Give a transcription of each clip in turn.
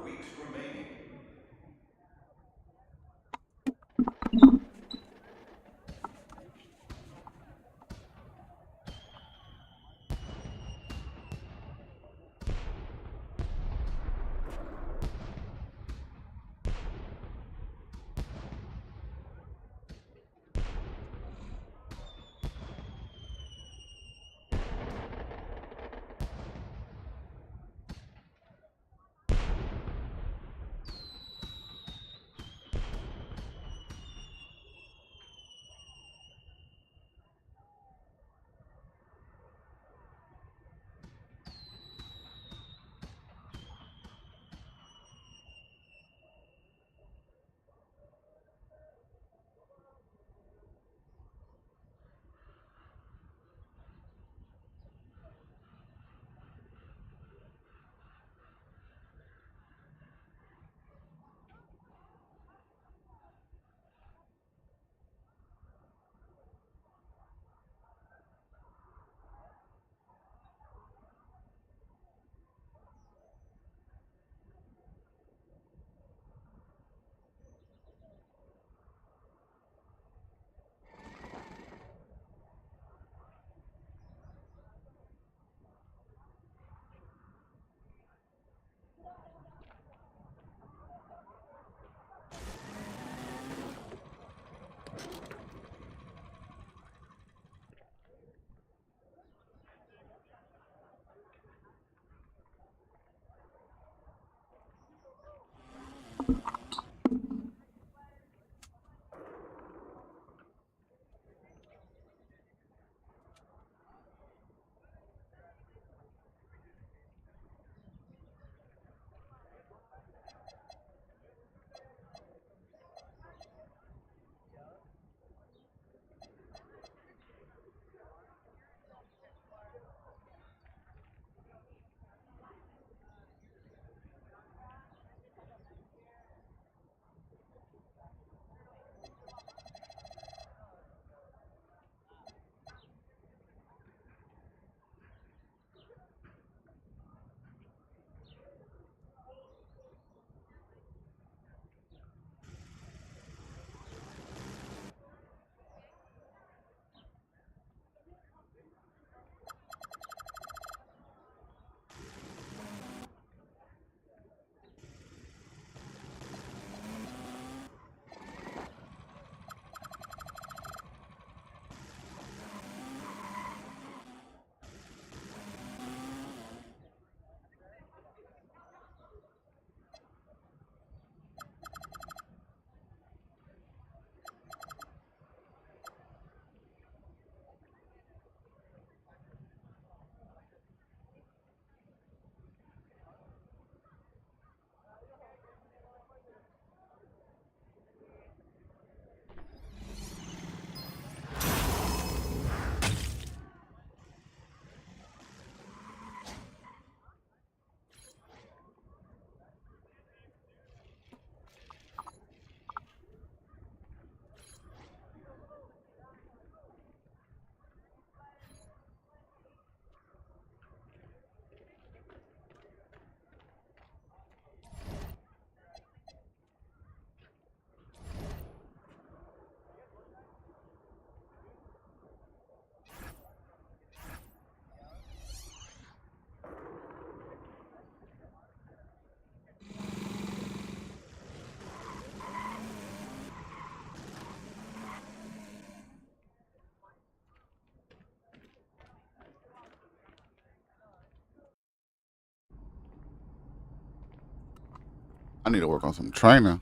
weeks remaining. I need to work on some training.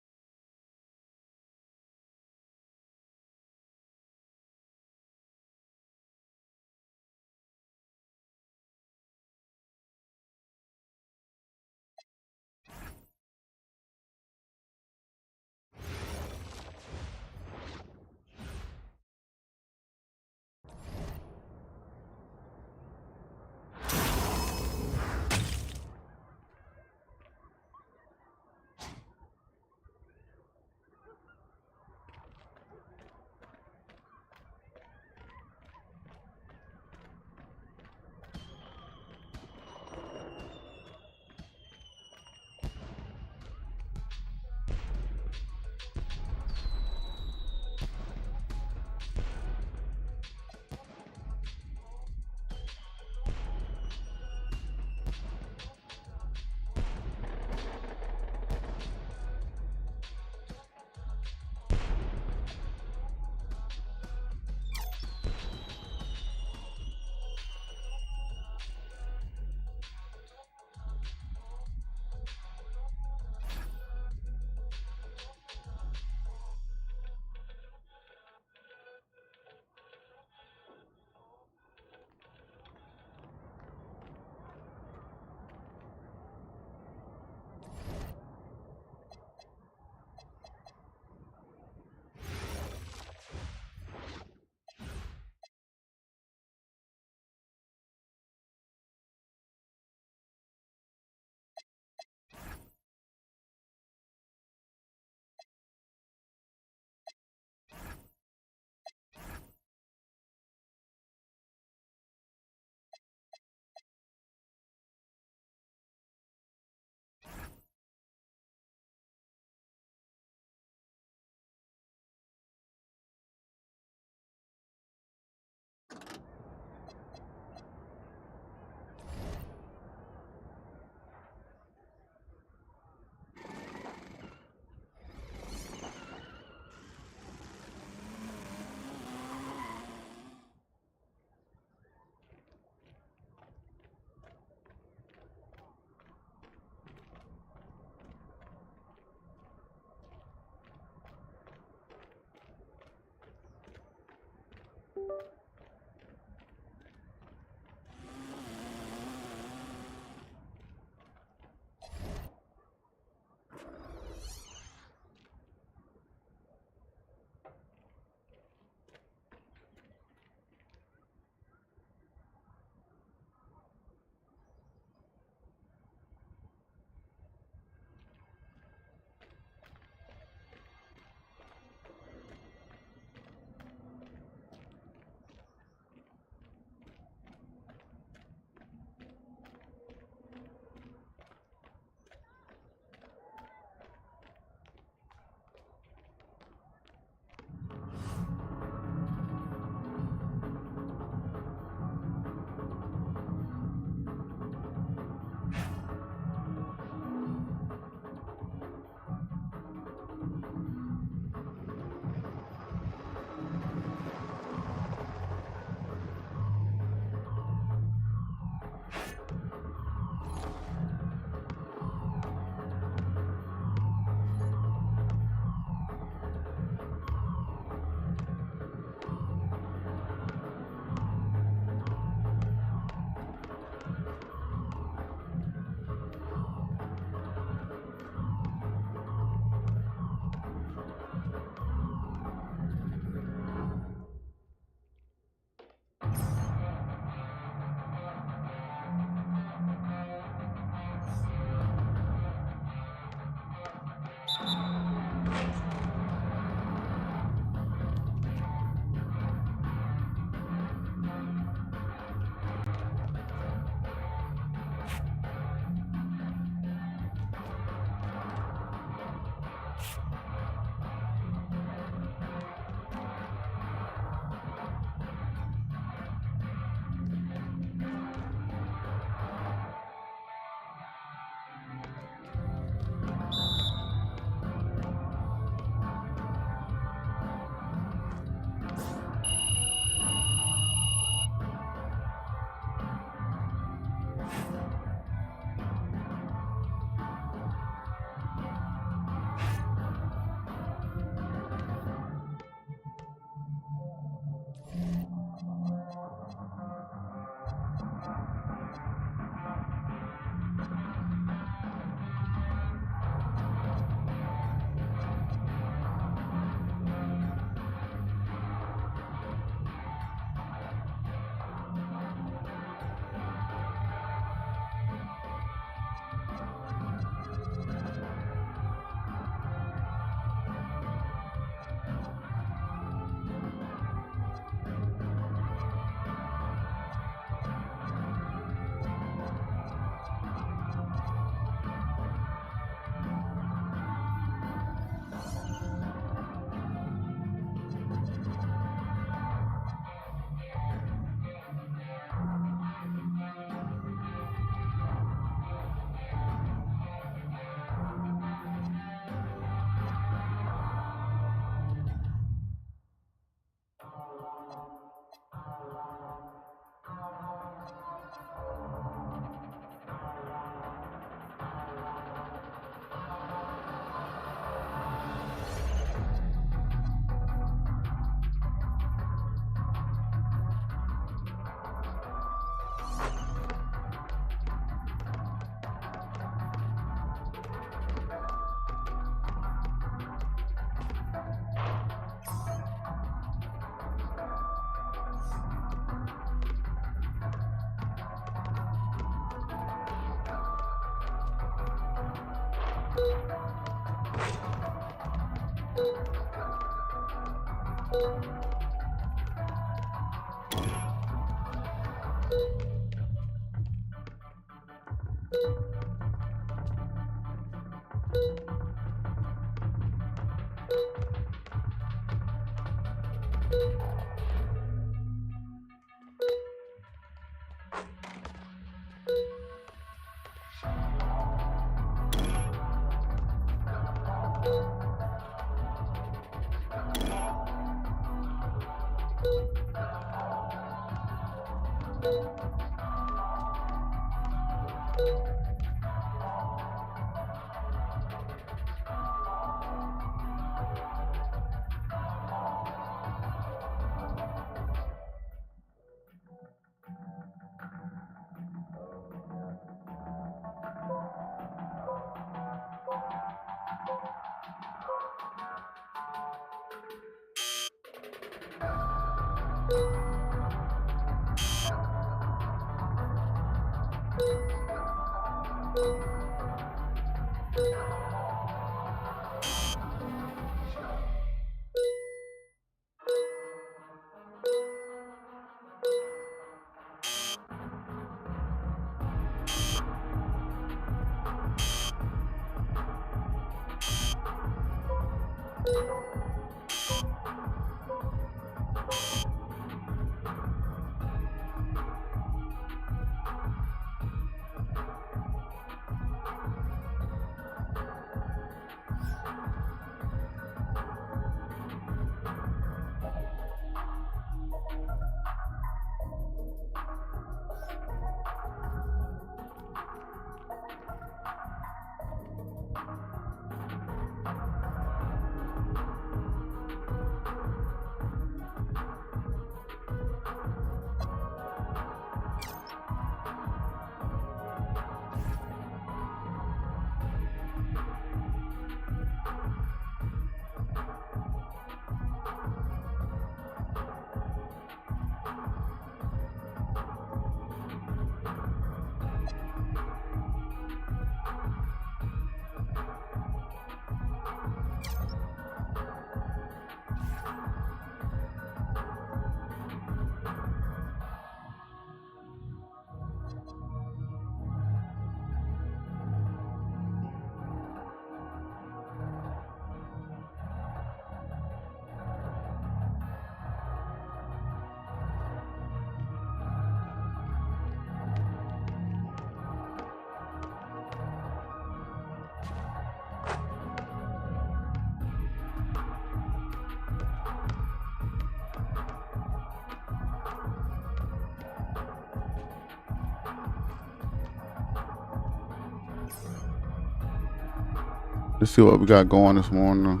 Let's see what we got going this morning.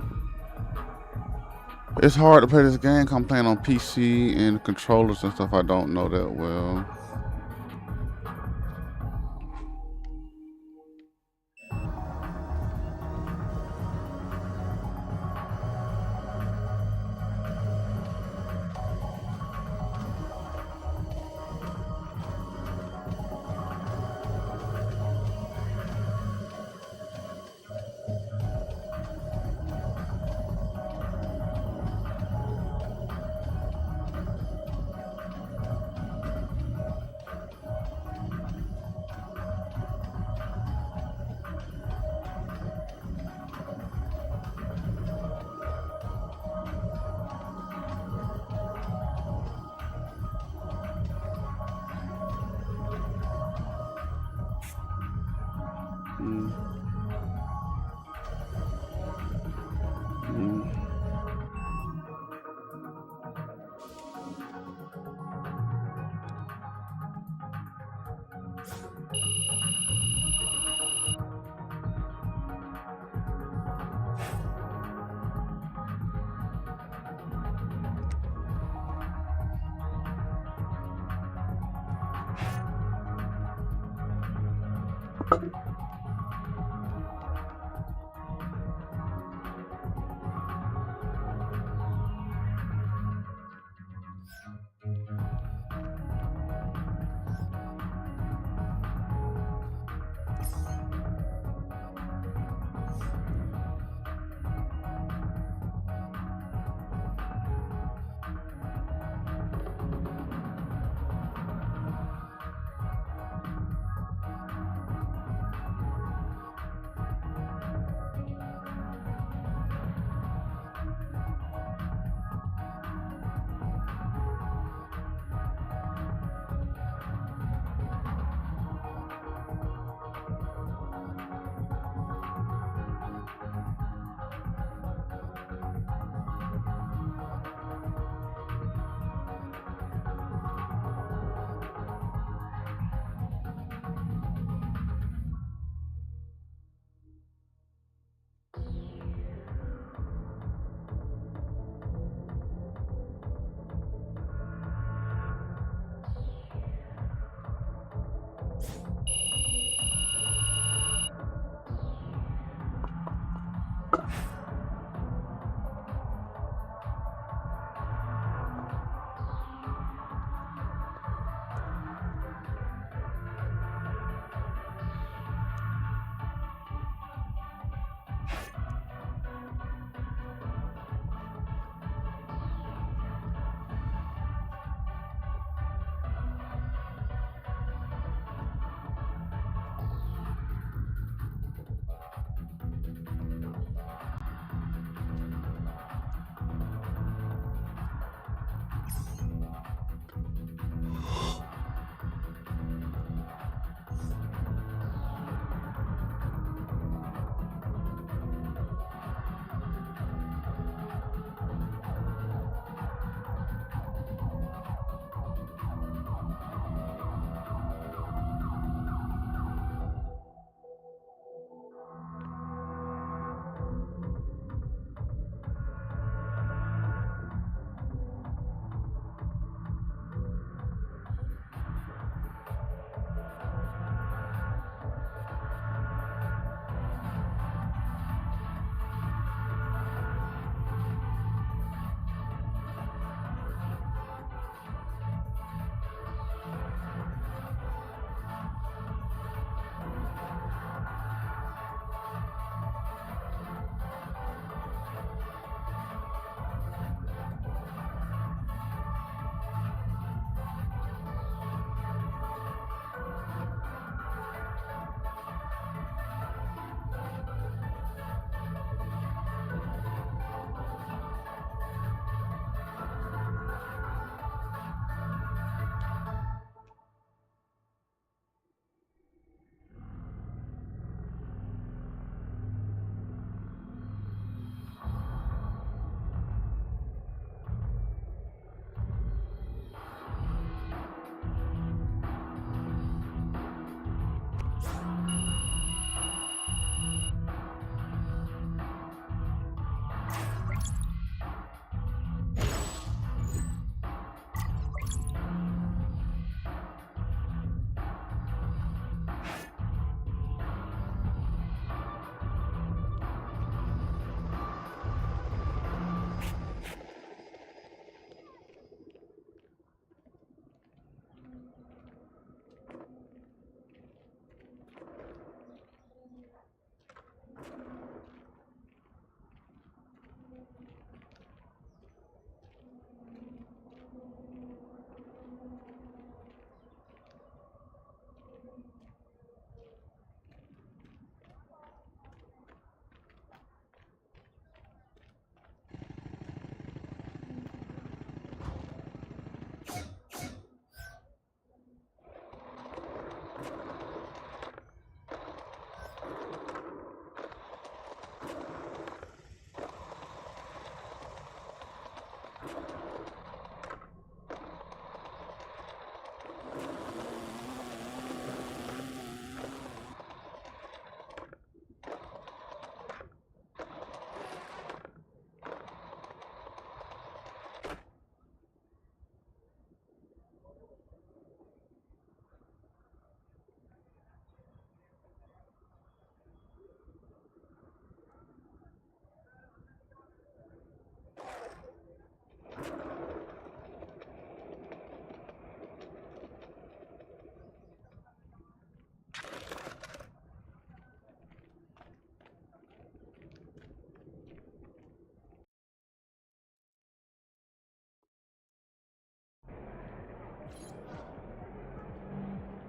It's hard to play this game 'cause I'm playing on PC and controllers and stuff I don't know that well.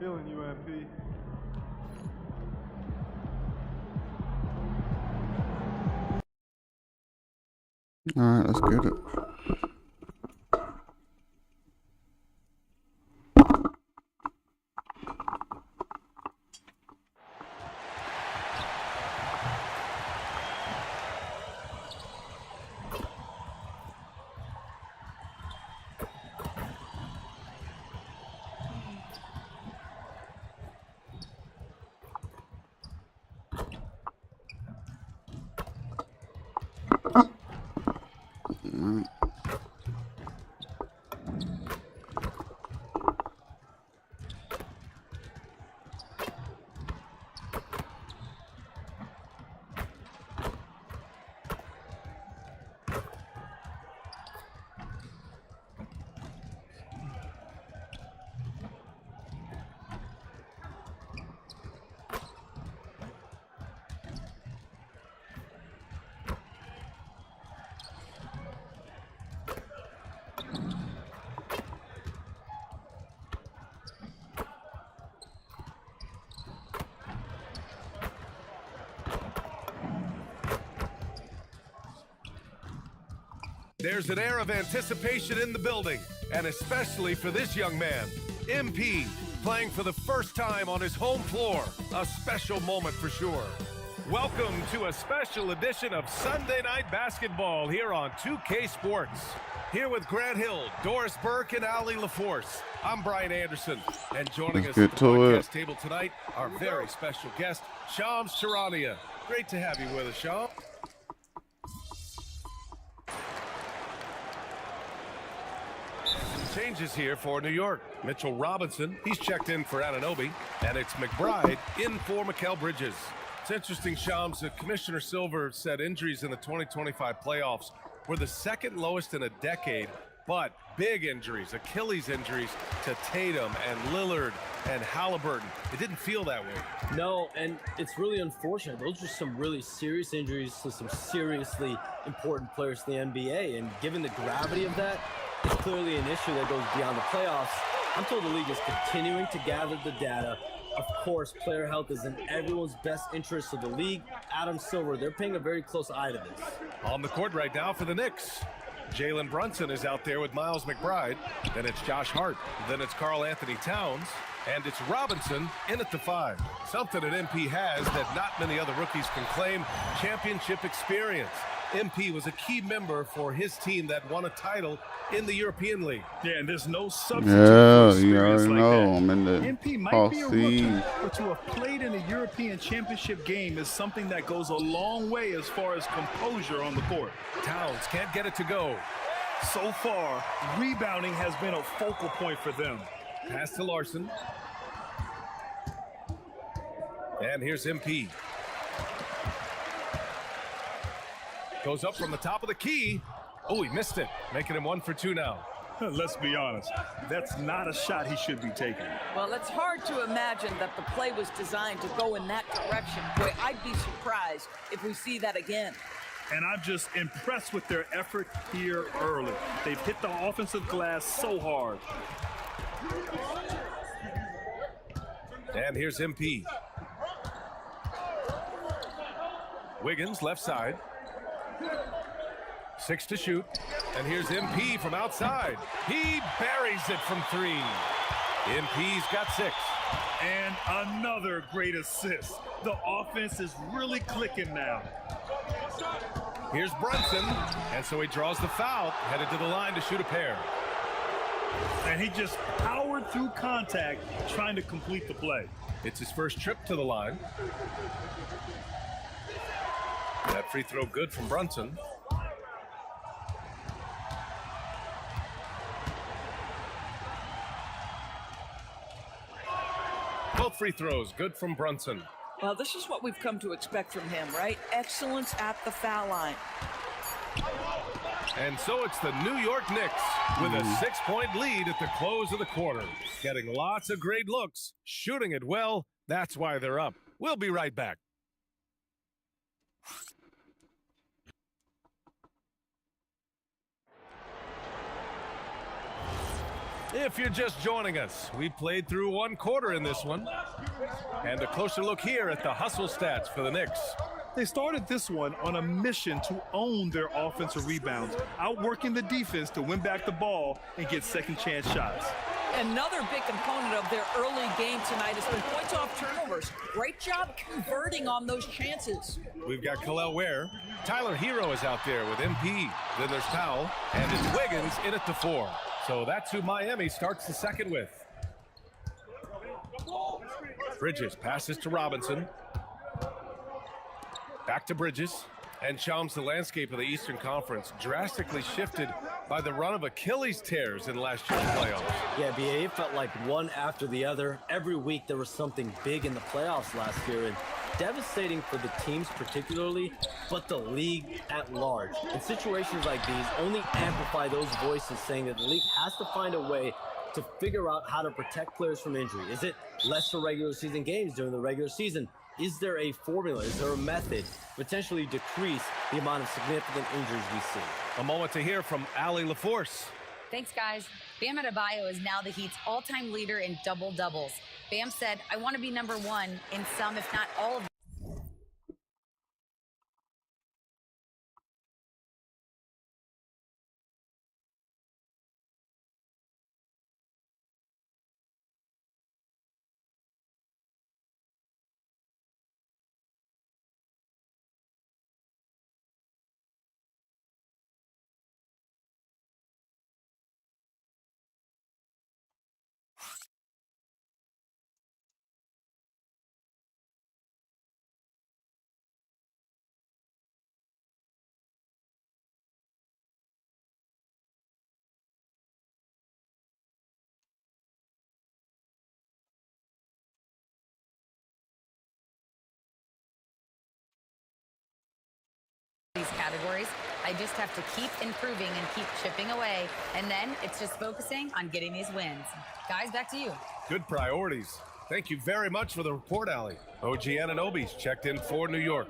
Feeling you, MP. All right, let's get it. All right. There's an air of anticipation in the building, and especially for this young man, MP, playing for the first time on his home floor. A special moment for sure. Welcome to a special edition of Sunday Night Basketball here on 2K Sports. Here with Grant Hill, Doris Burke, and Ali LaForce. I'm Brian Anderson, and joining us at the podcast table tonight, our very special guest, Shams Charania. Great to have you with us, Shams. Changes here for New York. Mitchell Robinson, he's checked in for Anunoby, and it's McBride in for Mikal Bridges. It's interesting, Shams, Commissioner Silver said injuries in the 2025 playoffs were the second lowest in a decade, but big injuries, Achilles injuries to Tatum and Lillard and Halliburton. It didn't feel that way. No, and it's really unfortunate. Those are some really serious injuries to some seriously important players in the NBA, and given the gravity of that, it's clearly an issue that goes beyond the playoffs. I'm told the league is continuing to gather the data. Of course, player health is in everyone's best interest, so the league, Adam Silver, they're paying a very close eye to this. On the court right now for the Knicks, Jalen Brunson is out there with Miles McBride. Then it's Josh Hart. Then it's Karl Anthony Towns. And it's Robinson in at the 5. Something that MP has that not many other rookies can claim: championship experience. MP was a key member for his team that won a title in the European League. Yeah, and there's no substitute for experience like that. I'm in the MP might be a rookie, but to have played in a European championship game is something that goes a long way as far as composure on the court. Towns can't get it to go. So far, rebounding has been a focal point for them. Pass to Larson. And here's MP. Goes up from the top of the key. Oh, he missed it, making him 1 for 2 now. Let's be honest, that's not a shot he should be taking. Well, it's hard to imagine that the play was designed to go in that direction. Boy, I'd be surprised if we see that again. And I'm just impressed with their effort here early. They've hit the offensive glass so hard. And here's MP. Wiggins, left side. 6 to shoot. And here's MP from outside. He buries it from 3. MP's got 6. And another great assist. The offense is really clicking now. Here's Brunson. And so he draws the foul, headed to the line to shoot a pair. And he just powered through contact, trying to complete the play. It's his first trip to the line. That free throw good from Brunson. Both free throws good from Brunson. Well, this is what we've come to expect from him, right? Excellence at the foul line. And so it's the New York Knicks with a 6-point lead at the close of the quarter. Getting lots of great looks, shooting it well. That's why they're up. We'll be right back. If you're just joining us, we played through 1 quarter in this one. And a closer look here at the hustle stats for the Knicks. They started this one on a mission to own their offensive rebounds, outworking the defense to win back the ball and get second chance shots. Another big component of their early game tonight has been points off turnovers. Great job converting on those chances. We've got Khalil Ware. Tyler Hero is out there with MP. Then there's Powell. And it's Wiggins in at the 4. So that's who Miami starts the second with. Bridges passes to Robinson. Back to Bridges. And Shams, the landscape of the Eastern Conference drastically shifted by the run of Achilles tears in last year's playoffs. Yeah, BA, it felt like one after the other. Every week there was something big in the playoffs last year, and devastating for the teams particularly, but the league at large. And situations like these only amplify those voices saying that the league has to find a way to figure out how to protect players from injury. Is it lesser regular season games during the regular season? Is there a formula? Is there a method to potentially decrease the amount of significant injuries we see? A moment to hear from Ali LaForce. Thanks, guys. Bam Adebayo is now the Heat's all-time leader in double-doubles. Bam said, "I want to be number 1 in some, if not all of these categories. I just have to keep improving and keep chipping away. And then it's just focusing on getting these wins. Guys, back to you. Good priorities. Thank you very much for the report, Allie. OG Ananobi's checked in for New York.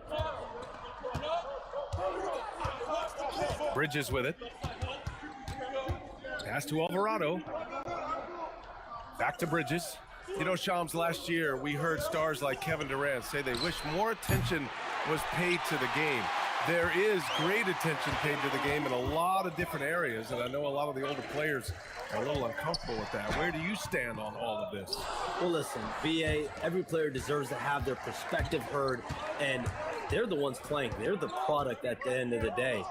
Bridges with it. Pass to Alvarado. Back to Bridges. You know, Shams, last year we heard stars like Kevin Durant say they wish more attention was paid to the game. There is great attention paid to the game in a lot of different areas, and I know a lot of the older players are a little uncomfortable with that. Where do you stand on all of this? Well, listen, BA, every player deserves to have their perspective heard, and they're the ones playing. They're the product at the end of the day.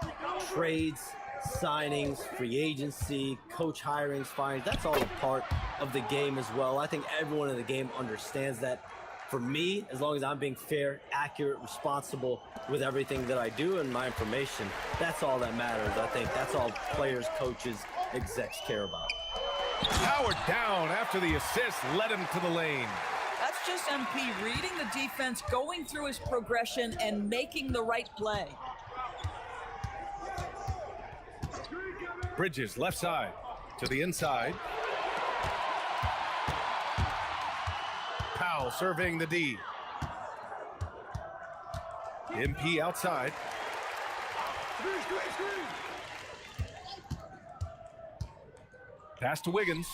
Trades, signings, free agency, coach hirings, firings, that's all a part of the game as well. I think everyone in the game understands that. For me, as long as I'm being fair, accurate, responsible with everything that I do and my information, that's all that matters. I think that's all players, coaches, execs care about. Powered down after the assist led him to the lane. That's just MP reading the defense, going through his progression, and making the right play. Bridges, left side, to the inside. Powell serving the D. MP outside. Pass to Wiggins.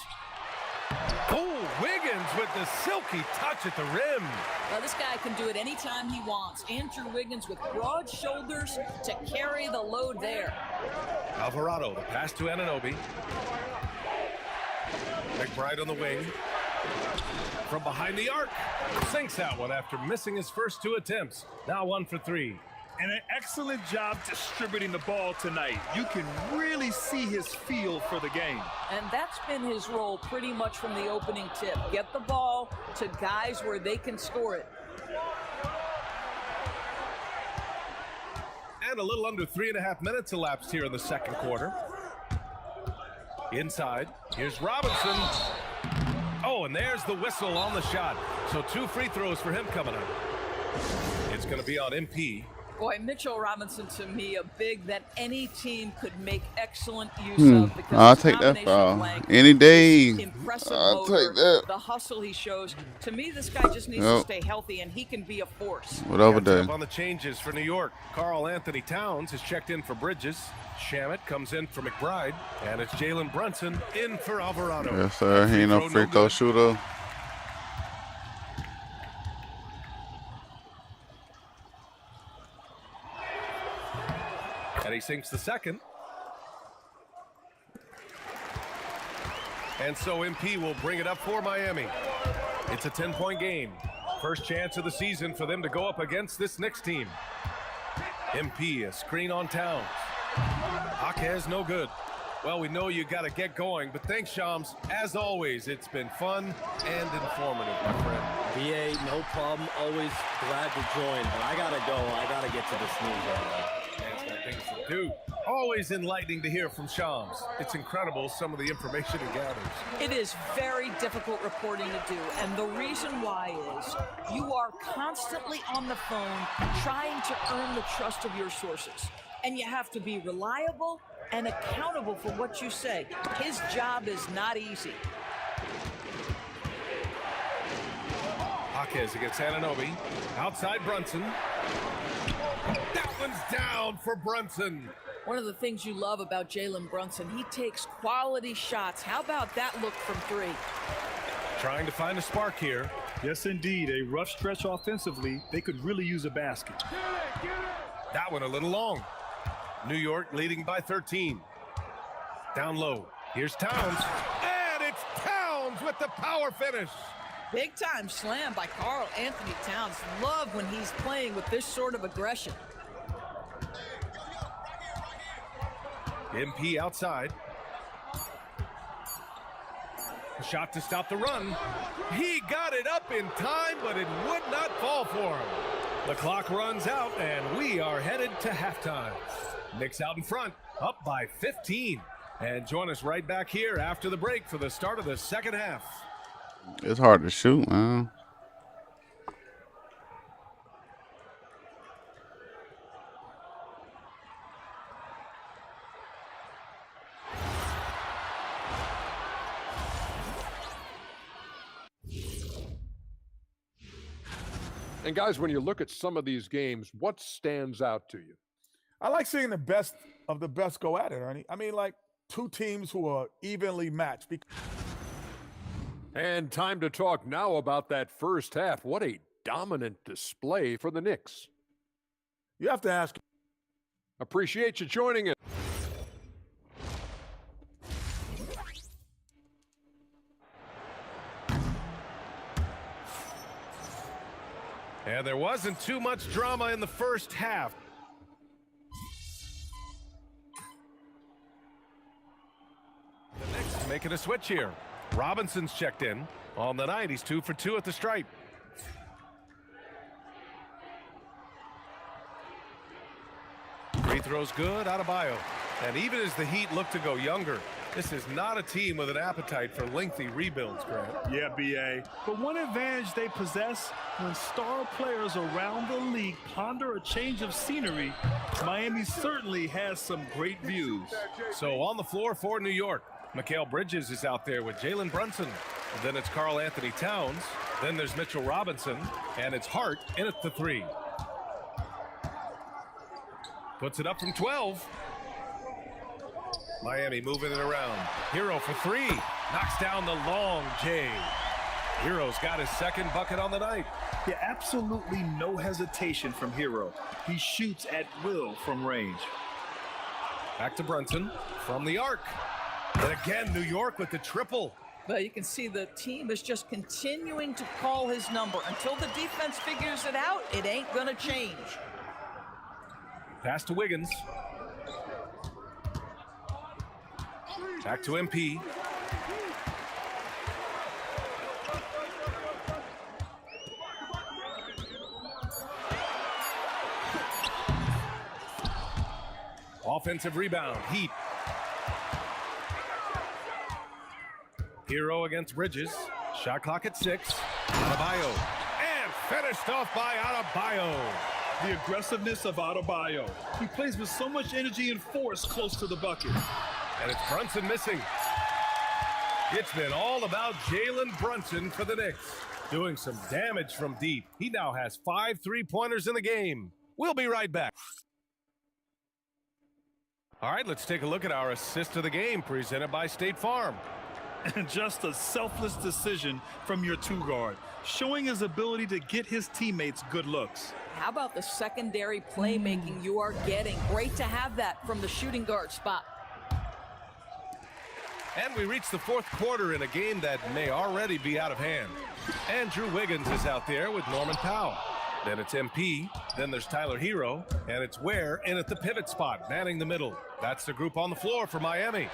Oh, Wiggins with the silky touch at the rim. Now, this guy can do it anytime he wants. Andrew Wiggins with broad shoulders to carry the load there. Alvarado, the pass to Anunoby. McBride on the wing. From behind the arc. Sinks that one after missing his first 2 attempts. Now 1 for 3. And an excellent job distributing the ball tonight. You can really see his feel for the game. And that's been his role pretty much from the opening tip. Get the ball to guys where they can score it. And a little under 3.5 minutes elapsed here in the second quarter. Inside, here's Robinson. Oh, and there's the whistle on the shot. So 2 free throws for him coming up. It's going to be on MP. Boy, Mitchell Robinson, to me, a big that any team could make excellent use of. Because I'll take that foul any day. I'll take that. The hustle he shows. To me, this guy just needs to stay healthy, and he can be a force. Whatever day. On the changes for New York, Karl Anthony Towns is checked in for Bridges. Shamet comes in for McBride, and it's Jalen Brunson in for Alvarado. Yes, sir. He ain't no free throw shooter. And he sinks the second. And so MP will bring it up for Miami. It's a 10-point game. First chance of the season for them to go up against this Knicks team. MP, a screen on Towns. Jaquez, no good. Well, we know you got to get going, but thanks, Shams. As always, it's been fun and informative, my friend. BA, no problem. Always glad to join, but I got to go. I got to get to this news right now. Man's got things to do. Always enlightening to hear from Shams. It's incredible some of the information he gathers. It is very difficult reporting to do, and the reason why is you are constantly on the phone trying to earn the trust of your sources. And you have to be reliable and accountable for what you say. His job is not easy. Jaquez against Anunoby. Outside Brunson. That one's down for Brunson. One of the things you love about Jalen Brunson, he takes quality shots. How about that look from 3? Trying to find a spark here. Yes, indeed. A rough stretch offensively. They could really use a basket. That one a little long. New York leading by 13. Down low. Here's Towns. And it's Towns with the power finish. Big time slam by Karl Anthony Towns. Love when he's playing with this sort of aggression. MP outside. A shot to stop the run. He got it up in time, but it would not fall for him. The clock runs out, and we are headed to halftime. Knicks out in front, up by 15. And join us right back here after the break for the start of the second half. It's hard to shoot, man. And guys, when you look at some of these games, what stands out to you? I like seeing the best of the best go at it, Ernie. I mean, like two teams who are evenly matched. And time to talk now about that first half. What a dominant display for the Knicks. You have to ask. Appreciate you joining us. And there wasn't too much drama in the first half. The Knicks making a switch here. Robinson's checked in. On the night, he's 2 for 2 at the stripe. Free throws good, Adebayo. And even as the Heat look to go younger, this is not a team with an appetite for lengthy rebuilds, Grant. Yeah, B.A. But one advantage they possess, when star players around the league ponder a change of scenery, Miami certainly has some great views. So on the floor for New York, Mikal Bridges is out there with Jalen Brunson. Then it's Karl Anthony Towns. Then there's Mitchell Robinson. And it's Hart in at the 3. Puts it up from 12. Miami moving it around. Hero for 3. Knocks down the long J. Hero's got his second bucket on the night. Yeah, absolutely no hesitation from Hero. He shoots at will from range. Back to Brunson from the arc. And again, New York with the triple. But you can see the team is just continuing to call his number. Until the defense figures it out, it ain't going to change. Pass to Wiggins. Back to MP. Offensive rebound. Heat. Hero against Bridges. Shot clock at 6. Adebayo. And finished off by Adebayo. The aggressiveness of Adebayo. He plays with so much energy and force close to the bucket. And it's Brunson missing. It's been all about Jalen Brunson for the Knicks. Doing some damage from deep. He now has 5 3-pointers in the game. We'll be right back. All right, let's take a look at our assist of the game presented by State Farm. And just a selfless decision from your 2-guard, showing his ability to get his teammates good looks. How about the secondary playmaking you are getting? Great to have that from the shooting guard spot. And we reach the fourth quarter in a game that may already be out of hand. Andrew Wiggins is out there with Norman Powell. Then it's MP, then there's Tyler Hero, and it's Ware in at the pivot spot, manning the middle. That's the group on the floor for Miami.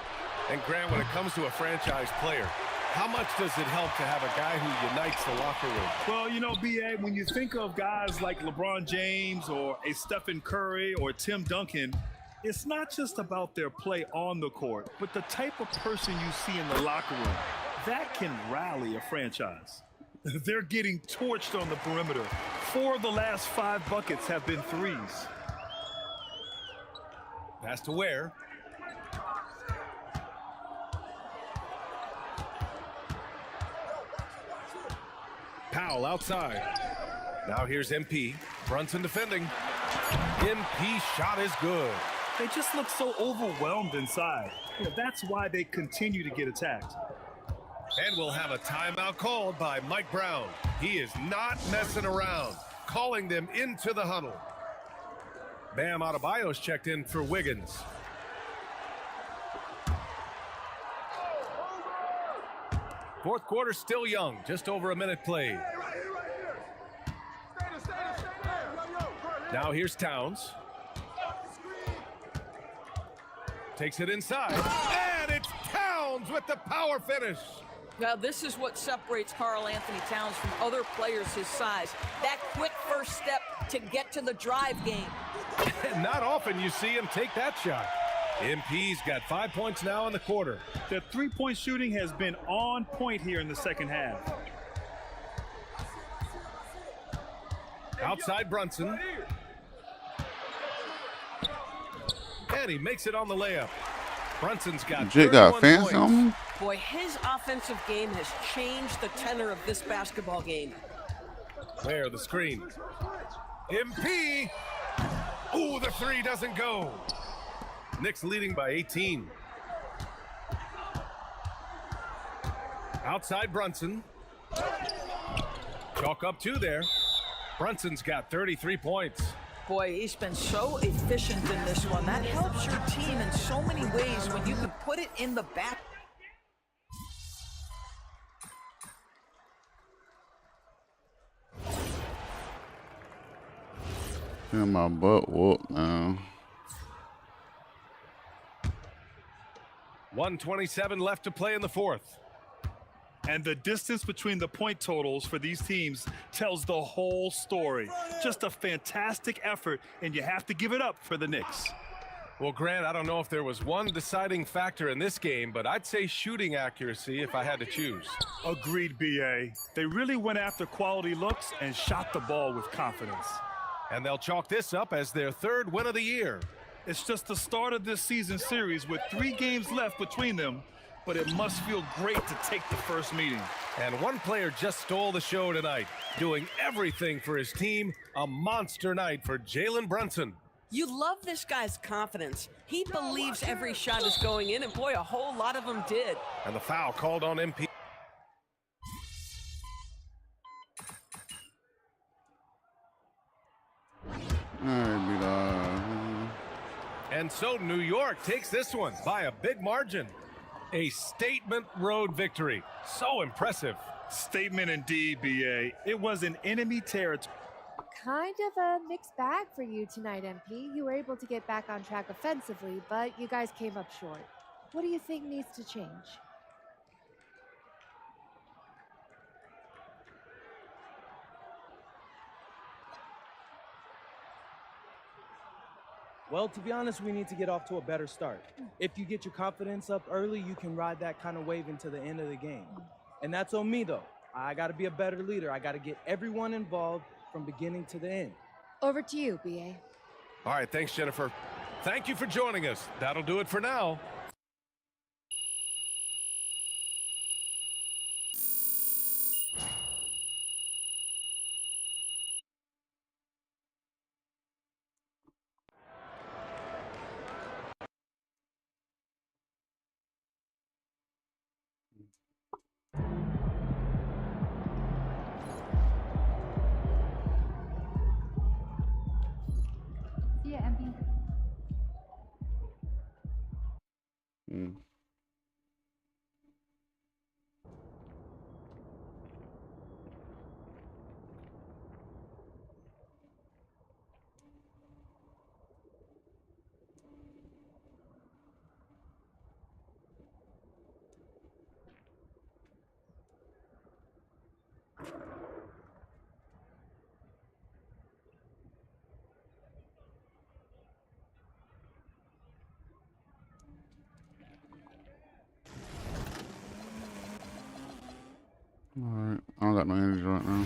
And Grant, when it comes to a franchise player, how much does it help to have a guy who unites the locker room? Well, you know, B.A., when you think of guys like LeBron James or a Stephen Curry or Tim Duncan, it's not just about their play on the court, but the type of person you see in the locker room. That can rally a franchise. They're getting torched on the perimeter. 4 of the last 5 buckets have been threes. Pass to Ware. Powell outside. Now here's MP. Brunson defending. MP shot is good. They just look so overwhelmed inside. You know, that's why they continue to get attacked. And we'll have a timeout called by Mike Brown. He is not messing around, calling them into the huddle. Bam Adebayo's checked in for Wiggins. Fourth quarter still young, just over a minute played. Now here's Towns. Takes it inside, and it's Towns with the power finish. Now, this is what separates Karl Anthony Towns from other players his size. That quick first step to get to the drive game. Not often you see him take that shot. MP's got 5 points now in the quarter. The three-point shooting has been on point here in the second half. Outside Brunson. And he makes it on the layup. Brunson's got Jake got 31 fancy on points. me. Boy, his offensive game has changed the tenor of this basketball game. There, the screen. MP. Ooh, the three doesn't go. Knicks leading by 18. Outside Brunson. Chalk up two there. Brunson's got 33 points. Boy, he's been so efficient in this one. That helps your team in so many ways when you can put it in the back. Yeah, my butt whooped now. 1:27 left to play in the fourth. And the distance between the point totals for these teams tells the whole story. Just a fantastic effort, and you have to give it up for the Knicks. Well, Grant, I don't know if there was one deciding factor in this game, but I'd say shooting accuracy if I had to choose. Agreed, BA. They really went after quality looks and shot the ball with confidence. And they'll chalk this up as their third win of the year. It's just the start of this season series with 3 games left between them, but it must feel great to take the first meeting. And one player just stole the show tonight, doing everything for his team. A monster night for Jalen Brunson. You love this guy's confidence. He believes every shot is going in, and boy, a whole lot of them did. And the foul called on MP. And so New York takes this one by a big margin. A statement road victory. So impressive. Statement indeed, BA. It was an enemy territory. Kind of a mixed bag for you tonight, MP. You were able to get back on track offensively, but you guys came up short. What do you think needs to change? Well, to be honest, we need to get off to a better start. If you get your confidence up early, you can ride that kind of wave into the end of the game. And that's on me, though. I got to be a better leader. I got to get everyone involved from beginning to the end. Over to you, BA. All right, thanks, Jennifer. Thank you for joining us. That'll do it for now. Yeah, MP. Alright, I don't got no energy right now.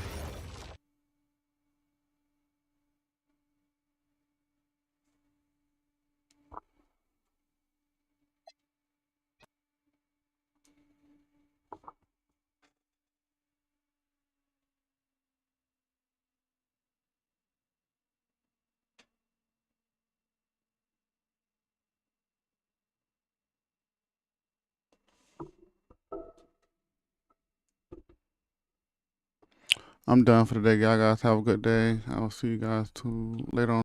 I'm done for the day, y'all guys. Have a good day. I will see you guys later on.